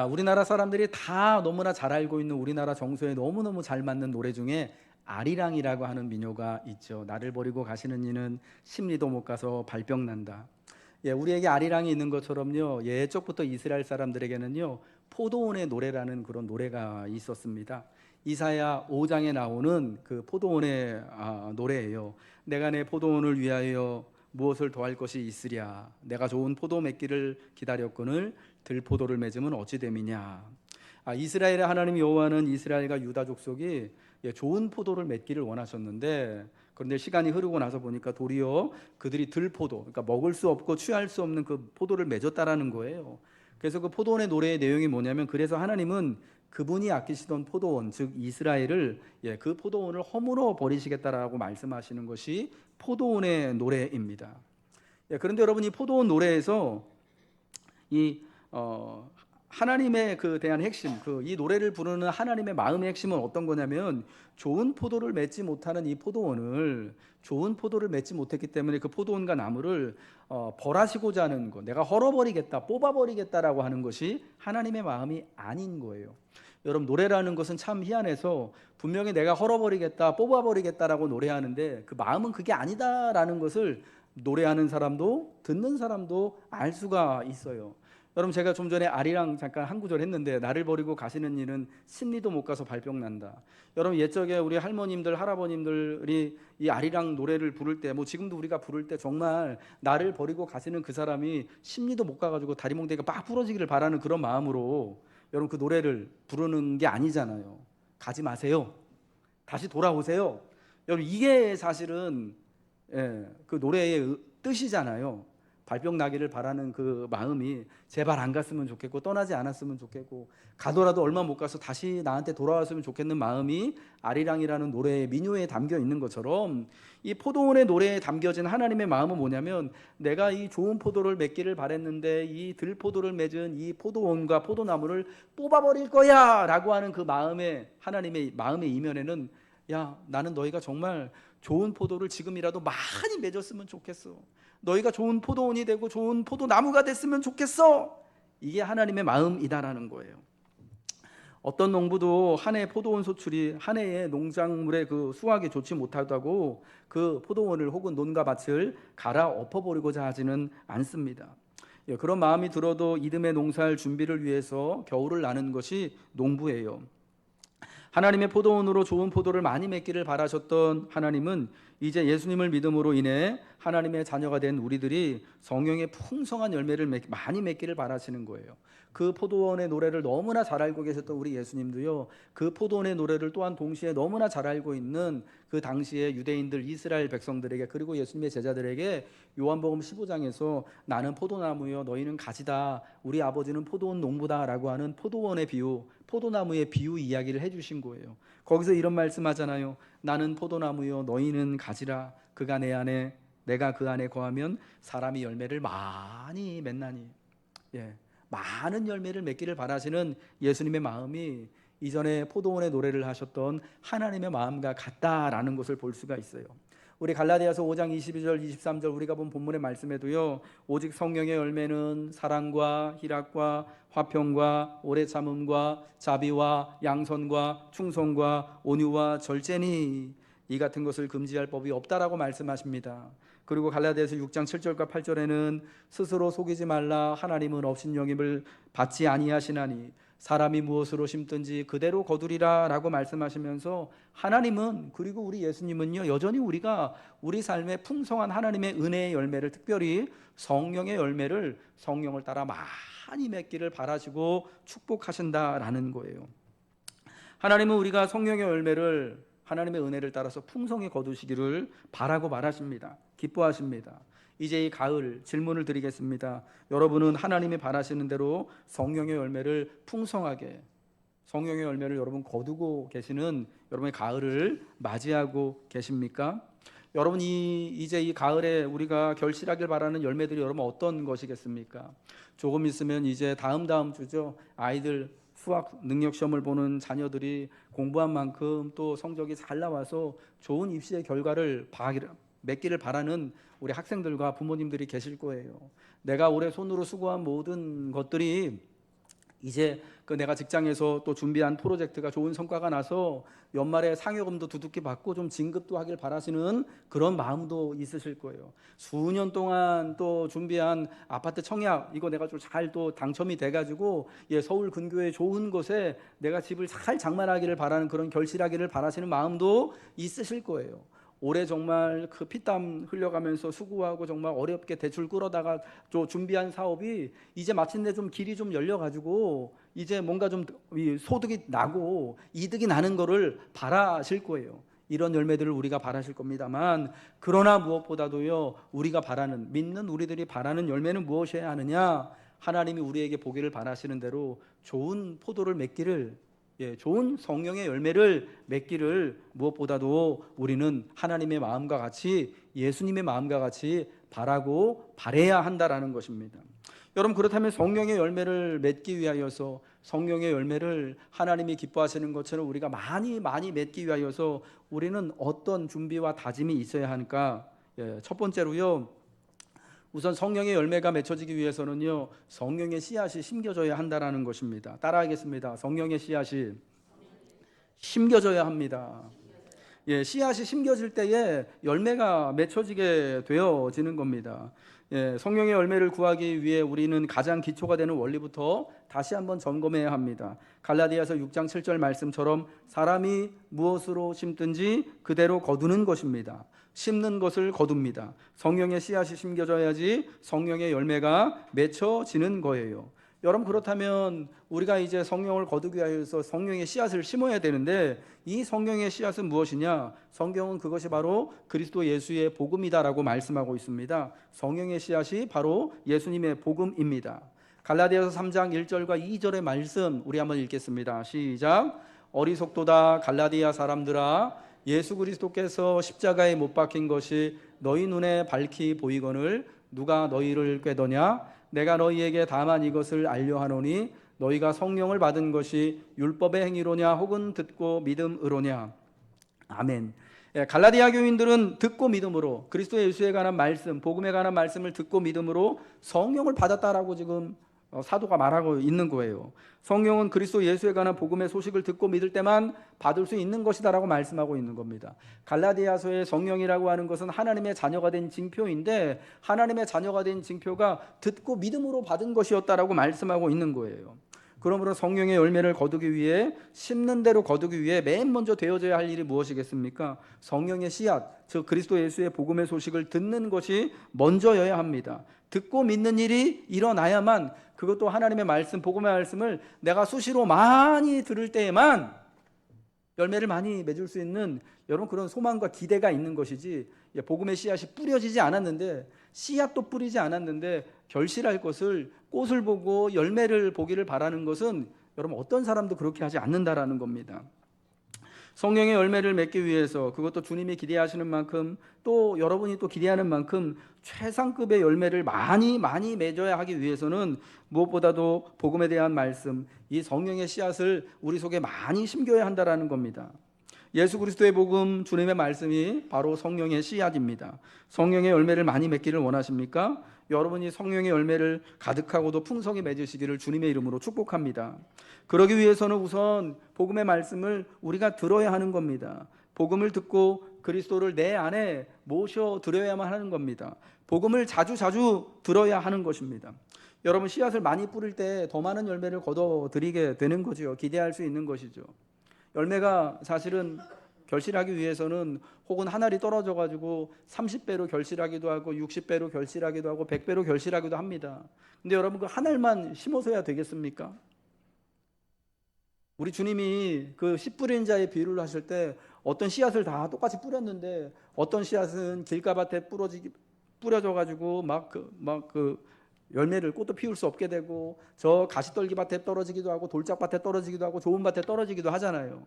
우리나라 사람들이 다 너무나 잘 알고 있는 우리나라 정서에 너무너무 잘 맞는 노래 중에 아리랑이라고 하는 민요가 있죠. 나를 버리고 가시는 이는 심리도 못 가서 발병 난다. 우리에게 아리랑이 있는 것처럼요, 예적부터 이스라엘 사람들에게는요, 포도원의 노래라는 그런 노래가 있었습니다. 이사야 5장에 나오는 그 포도원의 노래예요. 내가 내 포도원을 위하여 무엇을 더할 것이 있으랴. 내가 좋은 포도 맺기를 기다렸거늘 들포도를 맺으면 어찌 됨이냐. 이스라엘의 하나님 여호와는 이스라엘과 유다 족속이 좋은 포도를 맺기를 원하셨는데, 그런데 시간이 흐르고 나서 보니까 도리어 그들이 들포도, 그러니까 먹을 수 없고 취할 수 없는 그 포도를 맺었다라는 거예요. 그래서 그 포도원의 노래의 내용이 뭐냐면, 그래서 하나님은 그분이 아끼시던 포도원, 즉 이스라엘을 그 포도원을 허물어 버리시겠다라고 말씀하시는 것이 포도원의 노래입니다. 그런데 여러분, 이 포도원 노래에서 이 하나님의 그 대한 핵심, 이 노래를 부르는 하나님의 마음의 핵심은 어떤 거냐면, 좋은 포도를 맺지 못하는 이 포도원을, 좋은 포도를 맺지 못했기 때문에 그 포도원과 나무를 벌하시고자 하는 것, 내가 헐어버리겠다, 뽑아버리겠다라고 하는 것이 하나님의 마음이 아닌 거예요. 여러분, 노래라는 것은 참 희한해서 분명히 내가 헐어버리겠다, 뽑아버리겠다라고 노래하는데 그 마음은 그게 아니다라는 것을 노래하는 사람도 듣는 사람도 알 수가 있어요. 여러분, 제가 좀 전에 아리랑 잠깐 한 구절 했는데, 나를 버리고 가시는 이는 심리도 못 가서 발병 난다. 여러분, 옛적에 우리 할머님들 할아버님들이 이 아리랑 노래를 부를 때, 뭐 지금도 우리가 부를 때 정말 나를 버리고 가시는 그 사람이 심리도 못 가가지고 다리몽둥이가 막 부러지기를 바라는 그런 마음으로 여러분 그 노래를 부르는 게 아니잖아요. 가지 마세요, 다시 돌아오세요. 여러분, 이게 사실은 그 노래의 뜻이잖아요. 발병 나기를 바라는 그 마음이 제발 안 갔으면 좋겠고, 떠나지 않았으면 좋겠고, 가더라도 얼마 못 가서 다시 나한테 돌아왔으면 좋겠는 마음이 아리랑이라는 노래의 민요에 담겨 있는 것처럼, 이 포도원의 노래에 담겨진 하나님의 마음은 뭐냐면, 내가 이 좋은 포도를 맺기를 바랬는데 이 들포도를 맺은 이 포도원과 포도나무를 뽑아버릴 거야 라고 하는 그 마음의, 하나님의 마음의 이면에는, 야, 나는 너희가 정말 좋은 포도를 지금이라도 많이 맺었으면 좋겠어. 너희가 좋은 포도원이 되고 좋은 포도나무가 됐으면 좋겠어. 이게 하나님의 마음이다라는 거예요. 어떤 농부도 한 해 포도원 소출이, 한 해의 농작물의 그 수확이 좋지 못하다고 그 포도원을 혹은 논과 밭을 갈아 엎어버리고자 하지는 않습니다. 그런 마음이 들어도 이듬해 농사할 준비를 위해서 겨울을 나는 것이 농부예요. 하나님의 포도원으로 좋은 포도를 많이 맺기를 바라셨던 하나님은 이제 예수님을 믿음으로 인해 하나님의 자녀가 된 우리들이 성령의 풍성한 열매를 많이 맺기를 바라시는 거예요. 그 포도원의 노래를 너무나 잘 알고 계셨던 우리 예수님도요, 그 포도원의 노래를 또한 동시에 너무나 잘 알고 있는 그 당시의 유대인들, 이스라엘 백성들에게, 그리고 예수님의 제자들에게 요한복음 15장에서 나는 포도나무요 너희는 가지다, 우리 아버지는 포도원 농부다 라고 하는 포도원의 비유, 포도나무의 비유 이야기를 해주신 거예요. 거기서 이런 말씀하잖아요. 나는 포도나무요 너희는 가지라. 그가 내 안에, 내가 그 안에 거하면 사람이 열매를 많이 맺나니. 많은 열매를 맺기를 바라시는 예수님의 마음이 이전에 포도원의 노래를 하셨던 하나님의 마음과 같다라는 것을 볼 수가 있어요. 우리 갈라디아서 5장 22절 23절 우리가 본 본문의 말씀에도요, 오직 성령의 열매는 사랑과 희락과 화평과 오래 참음과 자비와 양선과 충성과 온유와 절제니 이 같은 것을 금지할 법이 없다라고 말씀하십니다. 그리고 갈라디아서 6장 7절과 8절에는 스스로 속이지 말라. 하나님은 업신여김을 받지 아니하시나니 사람이 무엇으로 심든지 그대로 거두리라 라고 말씀하시면서, 하나님은, 그리고 우리 예수님은요, 여전히 우리가 우리 삶에 풍성한 하나님의 은혜의 열매를, 특별히 성령의 열매를 성령을 따라 많이 맺기를 바라시고 축복하신다라는 거예요. 하나님은 우리가 성령의 열매를, 하나님의 은혜를 따라서 풍성히 거두시기를 바라고 말하십니다. 기뻐하십니다. 이제 이 가을 질문을 드리겠습니다. 여러분은 하나님이 바라시는 대로 성령의 열매를 풍성하게, 성령의 열매를 여러분 거두고 계시는 여러분의 가을을 맞이하고 계십니까? 여러분, 이제 이 가을에 우리가 결실하길 바라는 열매들이 여러분 어떤 것이겠습니까? 조금 있으면 이제 다음 주죠. 아이들 수학 능력 시험을 보는 자녀들이 공부한 만큼 또 성적이 잘 나와서 좋은 입시의 결과를 맺기를 바라는 우리 학생들과 부모님들이 계실 거예요. 내가 올해 손으로 수고한 모든 것들이 이제 그 내가 직장에서 또 준비한 프로젝트가 좋은 성과가 나서 연말에 상여금도 두둑히 받고 좀 진급도 하길 바라시는 그런 마음도 있으실 거예요. 수년 동안 또 준비한 아파트 청약, 이거 내가 좀 잘 또 당첨이 돼가지고 서울 근교에 좋은 곳에 내가 집을 잘 장만하기를 바라는, 그런 결실하기를 바라시는 마음도 있으실 거예요. 올해 정말 그 피땀 흘려가면서 수고하고 정말 어렵게 대출 끌어다가 준비한 사업이 이제 마침내 좀 길이 좀 열려가지고 이제 뭔가 좀 소득이 나고 이득이 나는 거를 바라실 거예요. 이런 열매들을 우리가 바라실 겁니다만, 그러나 무엇보다도요, 우리가 바라는, 믿는 우리들이 바라는 열매는 무엇이어야 하느냐? 하나님이 우리에게 보기를 바라시는 대로 좋은 포도를 맺기를, 좋은 성령의 열매를 맺기를 무엇보다도 우리는 하나님의 마음과 같이, 예수님의 마음과 같이 바라고 바라야 한다라는 것입니다. 여러분, 그렇다면 성령의 열매를 맺기 위하여서, 성령의 열매를 하나님이 기뻐하시는 것처럼 우리가 많이 맺기 위하여서 우리는 어떤 준비와 다짐이 있어야 하니까? 첫 번째로요, 우선 성령의 열매가 맺혀지기 위해서는요, 성령의 씨앗이 심겨져야 한다라는 것입니다. 따라하겠습니다. 성령의 씨앗이 심겨져야 합니다. 씨앗이 심겨질 때에 열매가 맺혀지게 되어지는 겁니다. 성령의 열매를 구하기 위해 우리는 가장 기초가 되는 원리부터 다시 한번 점검해야 합니다. 갈라디아서 6장 7절 말씀처럼 사람이 무엇으로 심든지 그대로 거두는 것입니다. 심는 것을 거둡니다. 성령의 씨앗이 심겨져야지 성령의 열매가 맺혀지는 거예요. 여러분, 그렇다면 우리가 이제 성령을 거두기 위해서 성령의 씨앗을 심어야 되는데, 이 성령의 씨앗은 무엇이냐? 성경은 그것이 바로 그리스도 예수의 복음이다라고 말씀하고 있습니다. 성령의 씨앗이 바로 예수님의 복음입니다. 갈라디아서 3장 1절과 2절의 말씀 우리 한번 읽겠습니다. 시작. 어리석도다 갈라디아 사람들아, 예수 그리스도께서 십자가에 못 박힌 것이 너희 눈에 밝히 보이거늘 누가 너희를 꾀더냐? 내가 너희에게 다만 이것을 알려하노니 너희가 성령을 받은 것이 율법의 행위로냐 혹은 듣고 믿음으로냐. 아멘. 갈라디아 교인들은 듣고 믿음으로, 그리스도 예수에 관한 말씀, 복음에 관한 말씀을 듣고 믿음으로 성령을 받았다라고 지금 사도가 말하고 있는 거예요. 성령은 그리스도 예수에 관한 복음의 소식을 듣고 믿을 때만 받을 수 있는 것이다라고 말씀하고 있는 겁니다. 갈라디아서의 성령이라고 하는 것은 하나님의 자녀가 된 징표인데, 하나님의 자녀가 된 징표가 듣고 믿음으로 받은 것이었다라고 말씀하고 있는 거예요. 그러므로 성령의 열매를 거두기 위해, 심는 대로 거두기 위해 맨 먼저 되어져야 할 일이 무엇이겠습니까? 성령의 씨앗, 즉 그리스도 예수의 복음의 소식을 듣는 것이 먼저여야 합니다. 듣고 믿는 일이 일어나야만, 그것도 하나님의 말씀, 복음의 말씀을 내가 수시로 많이 들을 때에만 열매를 많이 맺을 수 있는, 여러분, 그런 소망과 기대가 있는 것이지, 복음의 씨앗이 뿌려지지 않았는데, 씨앗도 뿌리지 않았는데 결실할 것을, 꽃을 보고 열매를 보기를 바라는 것은, 여러분, 어떤 사람도 그렇게 하지 않는다라는 겁니다. 성령의 열매를 맺기 위해서, 그것도 주님이 기대하시는 만큼, 또 여러분이 또 기대하는 만큼 최상급의 열매를 많이 맺어야 하기 위해서는 무엇보다도 복음에 대한 말씀, 이 성령의 씨앗을 우리 속에 많이 심겨야 한다라는 겁니다. 예수 그리스도의 복음, 주님의 말씀이 바로 성령의 씨앗입니다. 성령의 열매를 많이 맺기를 원하십니까? 여러분이 성령의 열매를 가득하고도 풍성히 맺으시기를 주님의 이름으로 축복합니다. 그러기 위해서는 우선 복음의 말씀을 우리가 들어야 하는 겁니다. 복음을 듣고 그리스도를 내 안에 모셔드려야만 하는 겁니다. 복음을 자주 들어야 하는 것입니다. 여러분, 씨앗을 많이 뿌릴 때 더 많은 열매를 거둬들이게 되는 거죠. 기대할 수 있는 것이죠. 열매가 사실은 결실하기 위해서는, 혹은 한 알이 떨어져 가지고 30배로 결실하기도 하고 60배로 결실하기도 하고 100배로 결실하기도 합니다. 근데 여러분, 그 한 알만 심어서야 되겠습니까? 우리 주님이 그 씨 뿌리는 자의 비유를 하실 때, 어떤 씨앗을 다 똑같이 뿌렸는데 어떤 씨앗은 길가밭에 뿌려져 가지고 열매를, 꽃도 피울 수 없게 되고, 저 가시떨기밭에 떨어지기도 하고 돌짝밭에 떨어지기도 하고 좋은 밭에 떨어지기도 하잖아요.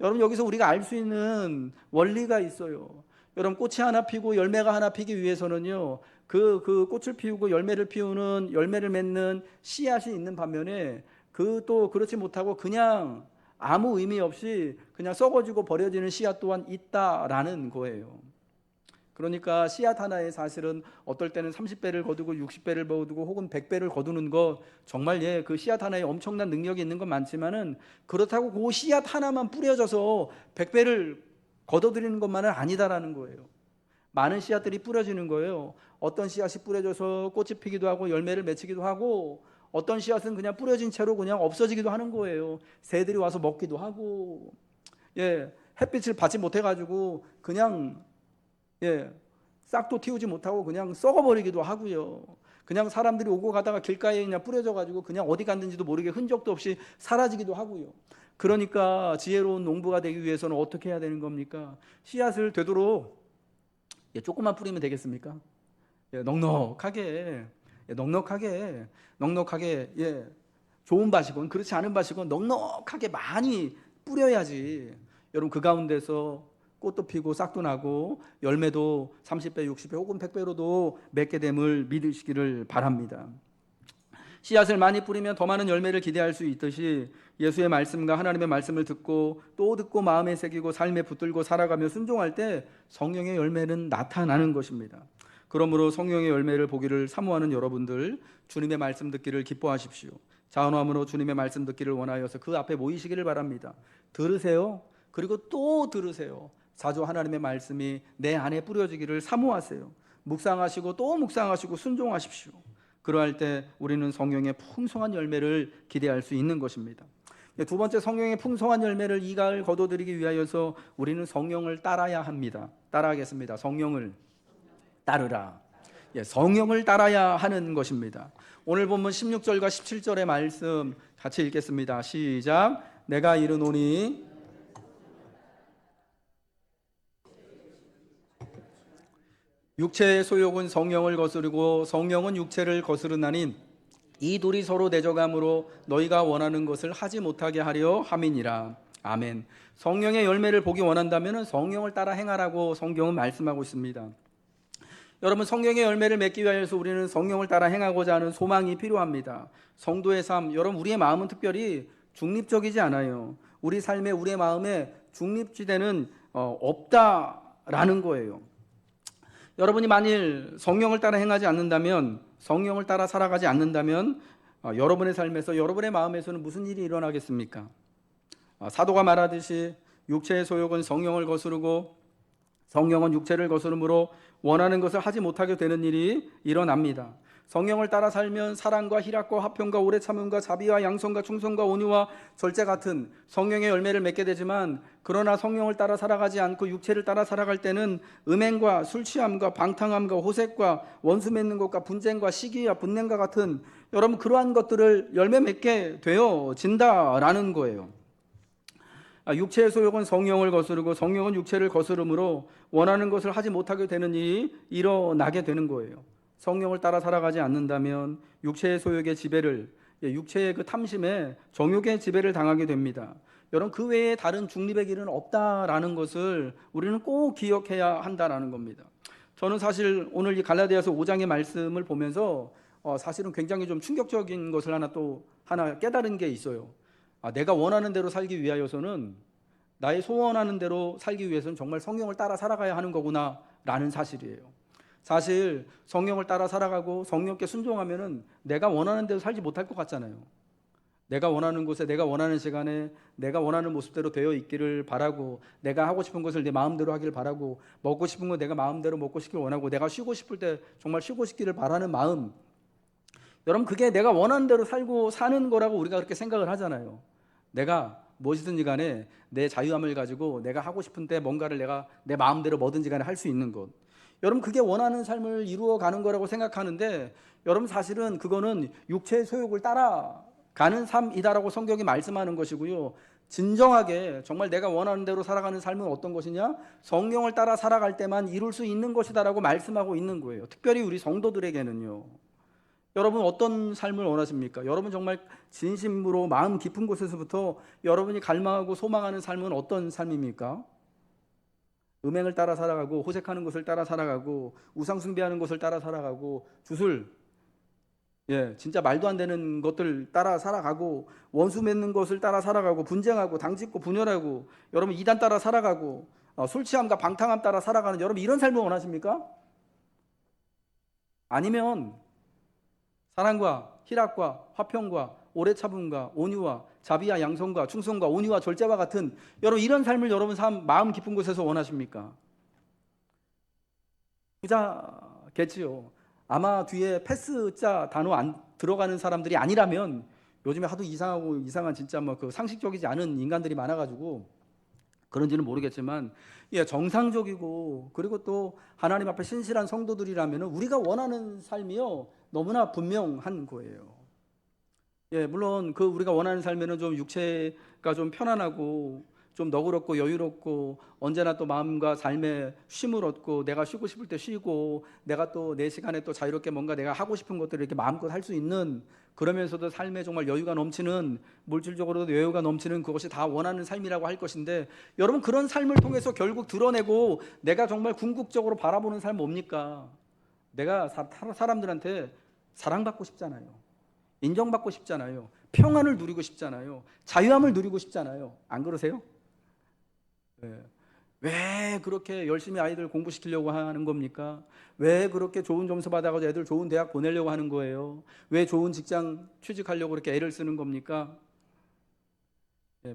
여러분, 여기서 우리가 알 수 있는 원리가 있어요. 여러분, 꽃이 하나 피고 열매가 하나 피기 위해서는요, 그 꽃을 피우고 열매를 피우는, 열매를 맺는 씨앗이 있는 반면에, 또 그렇지 못하고 그냥 아무 의미 없이 그냥 썩어지고 버려지는 씨앗 또한 있다라는 거예요. 그러니까 씨앗 하나에 사실은 어떨 때는 30배를 거두고 60배를 거두고 혹은 100배를 거두는 거 정말 그 씨앗 하나에 엄청난 능력이 있는 건 많지만은 그렇다고 그 씨앗 하나만 뿌려져서 100배를 거둬들이는 것만은 아니다라는 거예요. 많은 씨앗들이 뿌려지는 거예요. 어떤 씨앗이 뿌려져서 꽃이 피기도 하고 열매를 맺히기도 하고, 어떤 씨앗은 그냥 뿌려진 채로 그냥 없어지기도 하는 거예요. 새들이 와서 먹기도 하고, 햇빛을 받지 못해가지고 그냥 싹도 틔우지 못하고 그냥 썩어버리기도 하고요. 그냥 사람들이 오고 가다가 길가에 그냥 뿌려져가지고 그냥 어디 갔는지도 모르게 흔적도 없이 사라지기도 하고요. 그러니까 지혜로운 농부가 되기 위해서는 어떻게 해야 되는 겁니까? 씨앗을 되도록 조금만 뿌리면 되겠습니까? 넉넉하게, 넉넉하게, 좋은 밭이건 그렇지 않은 밭이건 넉넉하게 많이 뿌려야지. 여러분, 그 가운데서 꽃도 피고 싹도 나고 열매도 30배, 60배 혹은 100배로도 맺게 됨을 믿으시기를 바랍니다. 씨앗을 많이 뿌리면 더 많은 열매를 기대할 수 있듯이 예수의 말씀과 하나님의 말씀을 듣고 또 듣고 마음에 새기고 삶에 붙들고 살아가며 순종할 때 성령의 열매는 나타나는 것입니다. 그러므로 성령의 열매를 보기를 사모하는 여러분들, 주님의 말씀 듣기를 기뻐하십시오. 자원함으로 주님의 말씀 듣기를 원하여서 그 앞에 모이시기를 바랍니다. 들으세요. 그리고 또 들으세요. 자주 하나님의 말씀이 내 안에 뿌려지기를 사모하세요. 묵상하시고 또 묵상하시고 순종하십시오. 그러할 때 우리는 성령의 풍성한 열매를 기대할 수 있는 것입니다. 두 번째, 성령의 풍성한 열매를 이가을 거둬들이기 위하여서 우리는 성령을 따라야 합니다. 따라하겠습니다. 성령을 따르라. 성령을 따라야 하는 것입니다. 오늘 본문 16절과 17절의 말씀 같이 읽겠습니다. 시작. 내가 이르노니 육체의 소욕은 성령을 거스르고 성령은 육체를 거스르나니 이 둘이 서로 대적함으로 너희가 원하는 것을 하지 못하게 하려 함이니라. 아멘. 성령의 열매를 보기 원한다면 성령을 따라 행하라고 성경은 말씀하고 있습니다. 여러분, 성령의 열매를 맺기 위해서 우리는 성령을 따라 행하고자 하는 소망이 필요합니다. 성도의 삶, 여러분, 우리의 마음은 특별히 중립적이지 않아요. 우리 삶에, 우리의 마음에 중립지대는 없다라는 거예요. 여러분이 만일 성령을 따라 행하지 않는다면, 성령을 따라 살아가지 않는다면 여러분의 삶에서, 여러분의 마음에서는 무슨 일이 일어나겠습니까? 사도가 말하듯이 육체의 소욕은 성령을 거스르고 성령은 육체를 거스름으로 원하는 것을 하지 못하게 되는 일이 일어납니다. 성령을 따라 살면 사랑과 희락과 화평과 오래 참음과 자비와 양성과 충성과 온유와 절제 같은 성령의 열매를 맺게 되지만, 그러나 성령을 따라 살아가지 않고 육체를 따라 살아갈 때는 음행과 술 취함과 방탕함과 호색과 원수 맺는 것과 분쟁과 시기와 분냄과 같은 여러분 그러한 것들을 열매 맺게 되어진다라는 거예요. 육체의 소욕은 성령을 거스르고 성령은 육체를 거스름으로 원하는 것을 하지 못하게 되는 일이 일어나게 되는 거예요. 성령을 따라 살아가지 않는다면 육체의 소욕의 지배를, 육체의 그 탐심에 정욕의 지배를 당하게 됩니다. 여러분, 그 외에 다른 중립의 길은 없다라는 것을 우리는 꼭 기억해야 한다라는 겁니다. 저는 사실 오늘 이 갈라디아서 5장의 말씀을 보면서 사실은 굉장히 좀 충격적인 것을 하나 깨달은 게 있어요. 내가 원하는 대로 살기 위하여서는, 나의 소원하는 대로 살기 위해서는 정말 성령을 따라 살아가야 하는 거구나 라는 사실이에요. 사실 성령을 따라 살아가고 성령께 순종하면은 내가 원하는 대로 살지 못할 것 같잖아요. 내가 원하는 곳에, 내가 원하는 시간에, 내가 원하는 모습대로 되어 있기를 바라고, 내가 하고 싶은 것을 내 마음대로 하기를 바라고, 먹고 싶은 거 내가 마음대로 먹고 싶기를 원하고, 내가 쉬고 싶을 때 정말 쉬고 싶기를 바라는 마음, 여러분, 그게 내가 원하는 대로 살고 사는 거라고 우리가 그렇게 생각을 하잖아요. 내가 무엇이든지 간에 내 자유함을 가지고 내가 하고 싶은 때 뭔가를 내가 내 마음대로 뭐든지 간에 할 수 있는 것, 여러분 그게 원하는 삶을 이루어가는 거라고 생각하는데, 여러분 사실은 그거는 육체의 소욕을 따라가는 삶이다라고 성경이 말씀하는 것이고요. 진정하게 정말 내가 원하는 대로 살아가는 삶은 어떤 것이냐? 성령을 따라 살아갈 때만 이룰 수 있는 것이다라고 말씀하고 있는 거예요. 특별히 우리 성도들에게는요. 여러분 어떤 삶을 원하십니까? 여러분 정말 진심으로 마음 깊은 곳에서부터 여러분이 갈망하고 소망하는 삶은 어떤 삶입니까? 음행을 따라 살아가고, 호색하는 것을 따라 살아가고, 우상 숭배하는 것을 따라 살아가고, 주술, 진짜 말도 안 되는 것들 따라 살아가고, 원수 맺는 것을 따라 살아가고, 분쟁하고 당짓고 분열하고, 여러분 이단 따라 살아가고, 술 취함과 방탕함 따라 살아가는 여러분 이런 삶을 원하십니까? 아니면 사랑과 희락과 화평과 오래 참음과 온유와 자비와 양성과 충성과 온유와 절제와 같은 여러분 이런 삶을 여러분 마음 깊은 곳에서 원하십니까? 부자겠지요. 아마 뒤에 패스자 단어 안 들어가는 사람들이 아니라면 요즘에 하도 이상하고 이상한 진짜 뭐 그 상식적이지 않은 인간들이 많아가지고 그런지는 모르겠지만 정상적이고 그리고 또 하나님 앞에 신실한 성도들이라면 우리가 원하는 삶이요 너무나 분명한 거예요. 물론 그 우리가 원하는 삶에는 좀 육체가 좀 편안하고 좀 너그럽고 여유롭고 언제나 또 마음과 삶에 쉼을 얻고 내가 쉬고 싶을 때 쉬고 내가 또 내 시간에 또 자유롭게 뭔가 내가 하고 싶은 것들을 이렇게 마음껏 할 수 있는 그러면서도 삶에 정말 여유가 넘치는 물질적으로도 여유가 넘치는 그것이 다 원하는 삶이라고 할 것인데 여러분 그런 삶을 통해서 결국 드러내고 내가 정말 궁극적으로 바라보는 삶 뭡니까? 내가 사람들한테 사랑받고 싶잖아요. 인정받고 싶잖아요. 평안을 누리고 싶잖아요. 자유함을 누리고 싶잖아요. 안 그러세요? 네. 왜 그렇게 열심히 아이들 공부시키려고 하는 겁니까? 왜 그렇게 좋은 점수 받아가지고 애들 좋은 대학 보내려고 하는 거예요? 왜 좋은 직장 취직하려고 그렇게 애를 쓰는 겁니까?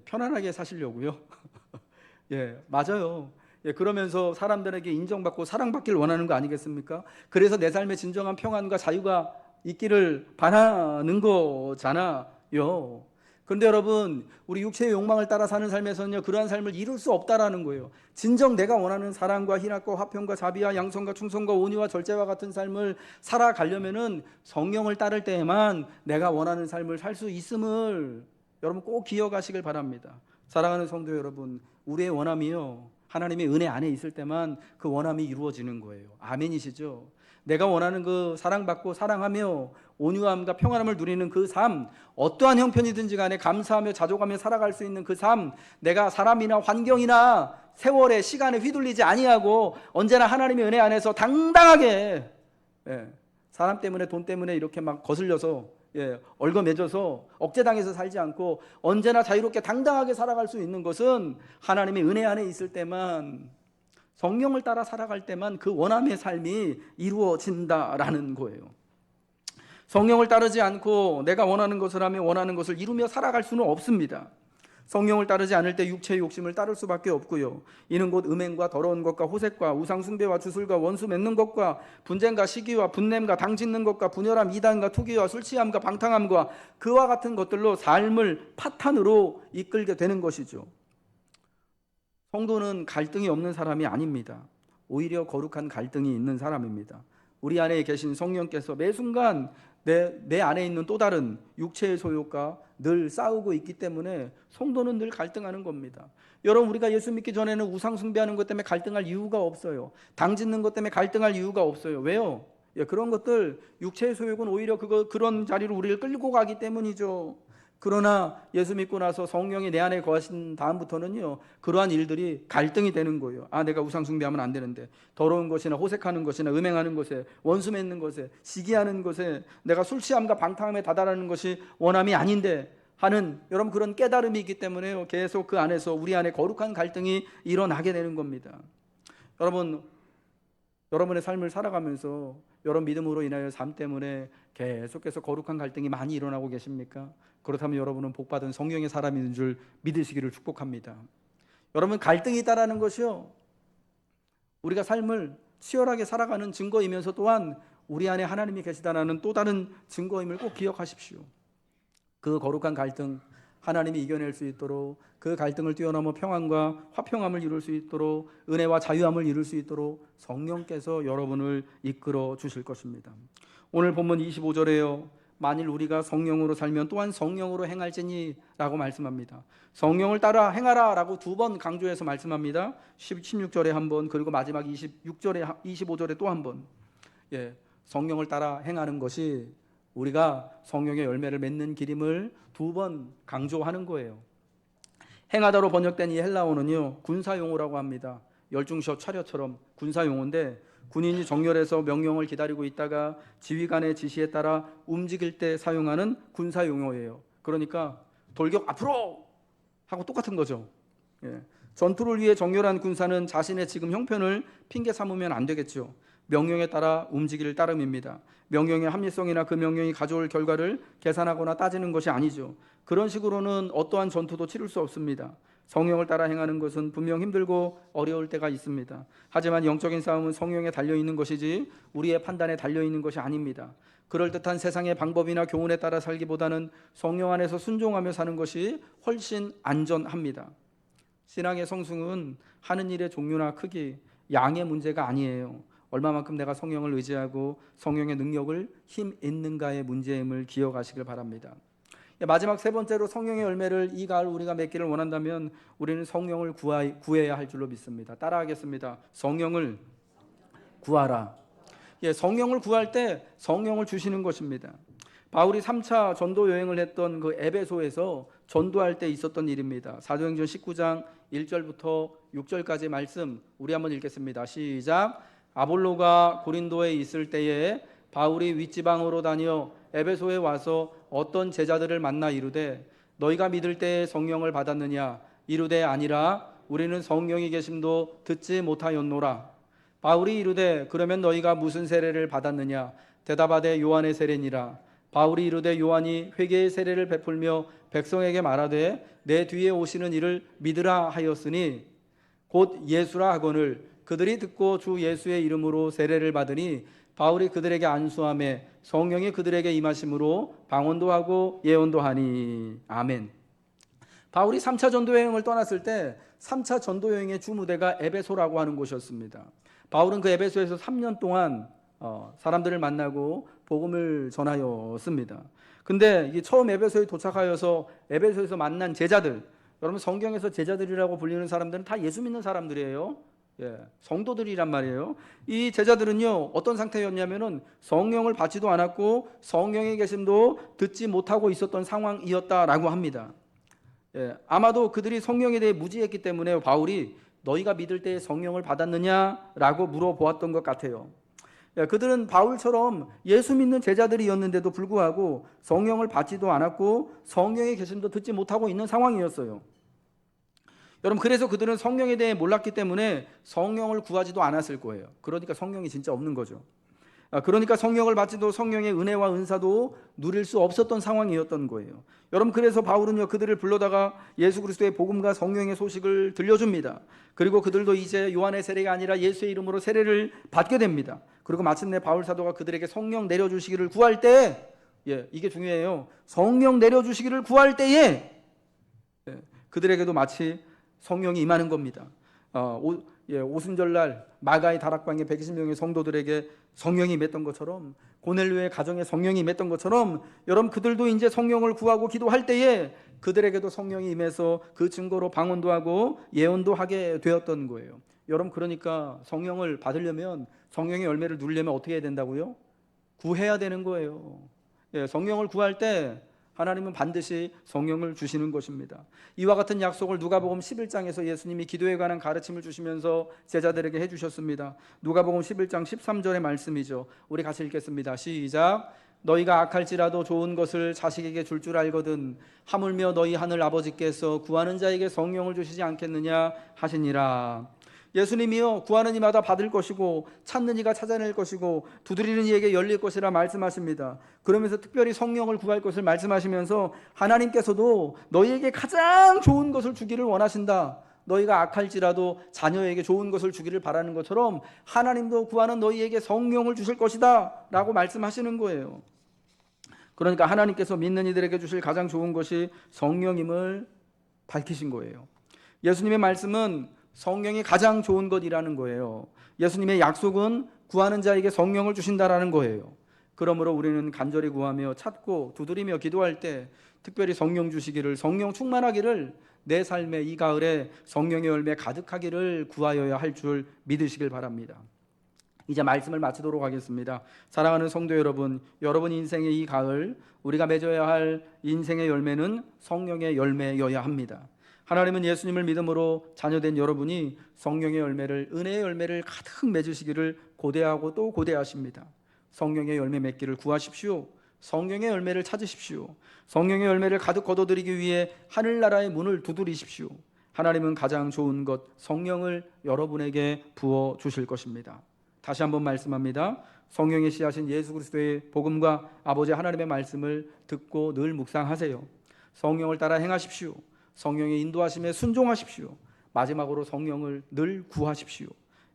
편안하게 사시려고요. 맞아요. 그러면서 사람들에게 인정받고 사랑받기를 원하는 거 아니겠습니까? 그래서 내 삶에 진정한 평안과 자유가 있기를 바라는 거잖아요. 그런데 여러분 우리 육체의 욕망을 따라 사는 삶에서는요 그러한 삶을 이룰 수 없다라는 거예요. 진정 내가 원하는 사랑과 희락과 화평과 자비와 양성과 충성과 온유와 절제와 같은 삶을 살아가려면은 성령을 따를 때에만 내가 원하는 삶을 살 수 있음을 여러분 꼭 기억하시길 바랍니다. 사랑하는 성도 여러분, 우리의 원함이요 하나님의 은혜 안에 있을 때만 그 원함이 이루어지는 거예요. 아멘이시죠? 내가 원하는 그 사랑받고 사랑하며 온유함과 평안함을 누리는 그 삶, 어떠한 형편이든지 간에 감사하며 자족하며 살아갈 수 있는 그 삶, 내가 사람이나 환경이나 세월의 시간에 휘둘리지 아니하고 언제나 하나님의 은혜 안에서 당당하게 사람 때문에 돈 때문에 이렇게 막 거슬려서 얽어매져서 억제당해서 살지 않고 언제나 자유롭게 당당하게 살아갈 수 있는 것은 하나님의 은혜 안에 있을 때만, 성령을 따라 살아갈 때만 그 원함의 삶이 이루어진다라는 거예요. 성령을 따르지 않고 내가 원하는 것을 하며 원하는 것을 이루며 살아갈 수는 없습니다. 성령을 따르지 않을 때 육체의 욕심을 따를 수밖에 없고요. 이는 곧 음행과 더러운 것과 호색과 우상 숭배와 주술과 원수 맺는 것과 분쟁과 시기와 분냄과 당 짓는 것과 분열함 이단과 투기와 술 취함과 방탕함과 그와 같은 것들로 삶을 파탄으로 이끌게 되는 것이죠. 성도는 갈등이 없는 사람이 아닙니다. 오히려 거룩한 갈등이 있는 사람입니다. 우리 안에 계신 성령께서 매 순간 내 안에 있는 또 다른 육체의 소욕과 늘 싸우고 있기 때문에 성도는 늘 갈등하는 겁니다. 여러분 우리가 예수 믿기 전에는 우상 숭배하는 것 때문에 갈등할 이유가 없어요. 당 짓는 것 때문에 갈등할 이유가 없어요. 왜요? 그런 것들 육체의 소욕은 오히려 그런 자리로 우리를 끌고 가기 때문이죠. 그러나 예수 믿고 나서 성령이 내 안에 거하신 다음부터는요 그러한 일들이 갈등이 되는 거예요. 내가 우상 숭배하면 안 되는데, 더러운 것이나 호색하는 것이나 음행하는 것에, 원수 맺는 것에, 시기하는 것에, 내가 술 취함과 방탕함에 다다르는 것이 원함이 아닌데 하는 여러분 그런 깨달음이 있기 때문에요 계속 그 안에서 우리 안에 거룩한 갈등이 일어나게 되는 겁니다. 여러분의 삶을 살아가면서 여러분 믿음으로 인하여 삶 때문에 계속해서 거룩한 갈등이 많이 일어나고 계십니까? 그렇다면 여러분은 복받은 성령의 사람인 줄 믿으시기를 축복합니다. 여러분 갈등이 있다라는 것이요 우리가 삶을 치열하게 살아가는 증거이면서 또한 우리 안에 하나님이 계시다라는 또 다른 증거임을 꼭 기억하십시오. 그 거룩한 갈등 하나님이 이겨낼 수 있도록, 그 갈등을 뛰어넘어 평안과 화평함을 이룰 수 있도록, 은혜와 자유함을 이룰 수 있도록 성령께서 여러분을 이끌어 주실 것입니다. 오늘 본문 25절에요 만일 우리가 성령으로 살면 또한 성령으로 행할지니 라고 말씀합니다. 성령을 따라 행하라 라고 두 번 강조해서 말씀합니다. 16절에 한 번, 그리고 마지막 25절에 또 한 번. 성령을 따라 행하는 것이 우리가 성령의 열매를 맺는 길임을 두 번 강조하는 거예요. 행하다로 번역된 이 헬라어는요 군사용어라고 합니다. 열중시업 차려처럼 군사용어인데 군인이 정렬해서 명령을 기다리고 있다가 지휘관의 지시에 따라 움직일 때 사용하는 군사용어예요. 그러니까 돌격 앞으로 하고 똑같은 거죠. 전투를 위해 정렬한 군사는 자신의 지금 형편을 핑계 삼으면 안 되겠죠. 명령에 따라 움직일 따름입니다. 명령의 합리성이나 그 명령이 가져올 결과를 계산하거나 따지는 것이 아니죠. 그런 식으로는 어떠한 전투도 치를 수 없습니다. 성령을 따라 행하는 것은 분명 힘들고 어려울 때가 있습니다. 하지만 영적인 싸움은 성령에 달려있는 것이지 우리의 판단에 달려있는 것이 아닙니다. 그럴듯한 세상의 방법이나 교훈에 따라 살기보다는 성령 안에서 순종하며 사는 것이 훨씬 안전합니다. 신앙의 성숙은 하는 일의 종류나 크기, 양의 문제가 아니에요. 얼마만큼 내가 성령을 의지하고 성령의 능력을 힘 있는가의 문제임을 기억하시길 바랍니다. 마지막 세 번째로 성령의 열매를 이 가을 우리가 맺기를 원한다면 우리는 성령을 구해야 할 줄로 믿습니다. 따라하겠습니다. 성령을 구하라. 성령을 구할 때 성령을 주시는 것입니다. 바울이 3차 전도 여행을 했던 그 에베소에서 전도할 때 있었던 일입니다. 사도행전 19장 1절부터 6절까지 말씀 우리 한번 읽겠습니다. 시작. 아볼로가 고린도에 있을 때에 바울이 윗지방으로 다녀 에베소에 와서 어떤 제자들을 만나 이르되 너희가 믿을 때에 성령을 받았느냐 이르되 아니라 우리는 성령이 계심도 듣지 못하였노라. 바울이 이르되 그러면 너희가 무슨 세례를 받았느냐 대답하되 요한의 세례니라. 바울이 이르되 요한이 회개의 세례를 베풀며 백성에게 말하되 내 뒤에 오시는 이를 믿으라 하였으니 곧 예수라 하거늘 그들이 듣고 주 예수의 이름으로 세례를 받으니 바울이 그들에게 안수하매 성령이 그들에게 임하심으로 방언도 하고 예언도 하니. 아멘. 바울이 3차 전도 여행을 떠났을 때 3차 전도 여행의 주무대가 에베소라고 하는 곳이었습니다. 바울은 그 에베소에서 3년 동안 사람들을 만나고 복음을 전하였습니다. 근데 처음 에베소에 도착하여서 에베소에서 만난 제자들, 여러분 성경에서 제자들이라고 불리는 사람들은 다 예수 믿는 사람들이에요. 성도들이란 말이에요. 이 제자들은요 어떤 상태였냐면은 성령을 받지도 않았고 성령의 계심도 듣지 못하고 있었던 상황이었다라고 합니다. 아마도 그들이 성령에 대해 무지했기 때문에 바울이 너희가 믿을 때 성령을 받았느냐라고 물어보았던 것 같아요. 그들은 바울처럼 예수 믿는 제자들이었는데도 불구하고 성령을 받지도 않았고 성령의 계심도 듣지 못하고 있는 상황이었어요. 여러분, 그래서 그들은 성령에 대해 몰랐기 때문에 성령을 구하지도 않았을 거예요. 그러니까 성령이 진짜 없는 거죠. 그러니까 성령을 받지도 성령의 은혜와 은사도 누릴 수 없었던 상황이었던 거예요. 여러분, 그래서 바울은요 그들을 불러다가 예수 그리스도의 복음과 성령의 소식을 들려줍니다. 그리고 그들도 이제 요한의 세례가 아니라 예수의 이름으로 세례를 받게 됩니다. 그리고 마침내 바울 사도가 그들에게 성령 내려주시기를 구할 때, 이게 중요해요. 성령 내려주시기를 구할 때에 그들에게도 마치 성령이 임하는 겁니다. 오순절날 마가의 다락방에 120명의 성도들에게 성령이 임했던 것처럼, 고넬료의 가정에 성령이 임했던 것처럼, 여러분 그들도 이제 성령을 구하고 기도할 때에 그들에게도 성령이 임해서 그 증거로 방언도 하고 예언도 하게 되었던 거예요. 여러분, 그러니까 성령을 받으려면, 성령의 열매를 누리려면 어떻게 해야 된다고요? 구해야 되는 거예요. 성령을 구할 때 하나님은 반드시 성령을 주시는 것입니다. 이와 같은 약속을 누가복음 11장에서 예수님이 기도에 관한 가르침을 주시면서 제자들에게 해주셨습니다. 누가복음 11장 13절의 말씀이죠. 우리 같이 읽겠습니다. 시작. 너희가 악할지라도 좋은 것을 자식에게 줄 알거든 하물며 너희 하늘 아버지께서 구하는 자에게 성령을 주시지 않겠느냐 하시니라. 예수님이요 구하는 이마다 받을 것이고 찾는 이가 찾아낼 것이고 두드리는 이에게 열릴 것이라 말씀하십니다. 그러면서 특별히 성령을 구할 것을 말씀하시면서 하나님께서도 너희에게 가장 좋은 것을 주기를 원하신다. 너희가 악할지라도 자녀에게 좋은 것을 주기를 바라는 것처럼 하나님도 구하는 너희에게 성령을 주실 것이다 라고 말씀하시는 거예요. 그러니까 하나님께서 믿는 이들에게 주실 가장 좋은 것이 성령임을 밝히신 거예요. 예수님의 말씀은 성령이 가장 좋은 것이라는 거예요. 예수님의 약속은 구하는 자에게 성령을 주신다라는 거예요. 그러므로 우리는 간절히 구하며 찾고 두드리며 기도할 때 특별히 성령 주시기를, 성령 충만하기를, 내 삶의 이 가을에 성령의 열매 가득하기를 구하여야 할 줄 믿으시길 바랍니다. 이제 말씀을 마치도록 하겠습니다. 사랑하는 성도 여러분, 여러분 인생의 이 가을 우리가 맺어야 할 인생의 열매는 성령의 열매여야 합니다. 하나님은 예수님을 믿음으로 자녀된 여러분이 성령의 열매를, 은혜의 열매를 가득 맺으시기를 고대하고 또 고대하십니다. 성령의 열매 맺기를 구하십시오. 성령의 열매를 찾으십시오. 성령의 열매를 가득 거둬들이기 위해 하늘나라의 문을 두드리십시오. 하나님은 가장 좋은 것 성령을 여러분에게 부어 주실 것입니다. 다시 한번 말씀합니다. 성령의 씨하신 예수 그리스도의 복음과 아버지 하나님의 말씀을 듣고 늘 묵상하세요. 성령을 따라 행하십시오. 성령의 인도하심에 순종하십시오. 마지막으로 성령을 늘 구하십시오.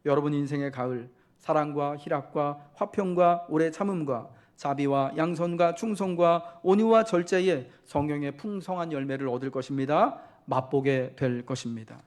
여러분 인생의 가을, 사랑과 희락과 화평과 오래 참음과 자비와 양선과 충성과 온유와 절제에 성령의 풍성한 열매를 얻을 것입니다. 맛보게 될 것입니다.